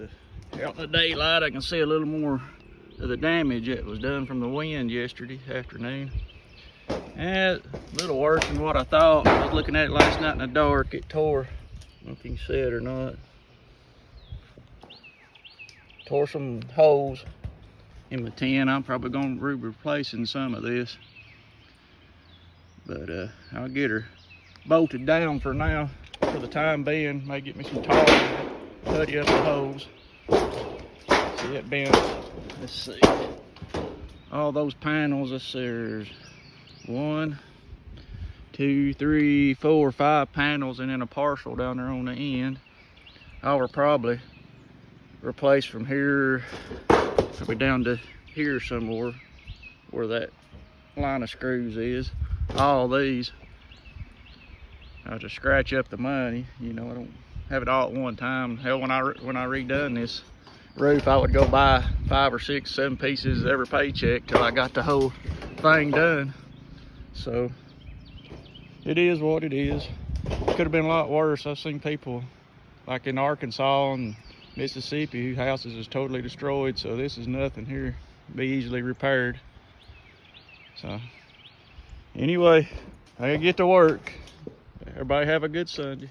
out in the daylight, I can see a little more of the damage that was done from the wind yesterday afternoon. And a little worse than what I thought. I was looking at it last night in the dark. It tore. I don't know if you can see it or not. Tore some holes in my tin. I'm probably going to be replacing some of this. But I'll get her bolted down for now, for the time being. May get me some tar, putty up the holes. See it bent. Let's see. All those panels, there's 1, 2, 3, 4, 5 panels, and then a partial down there on the end. I will probably replace from here, probably down to here somewhere, where that line of screws is. All these, I'll just scratch up the money. You know, I don't have it all at one time. Hell, when I redone this roof, I would go buy 5 or 6, 7 pieces every paycheck till I got the whole thing done. So it is what it is. Could have been a lot worse. I've seen people like in Arkansas and Mississippi whose houses is totally destroyed. So this is nothing here. Be easily repaired. So anyway, I gotta get to work. Everybody have a good Sunday.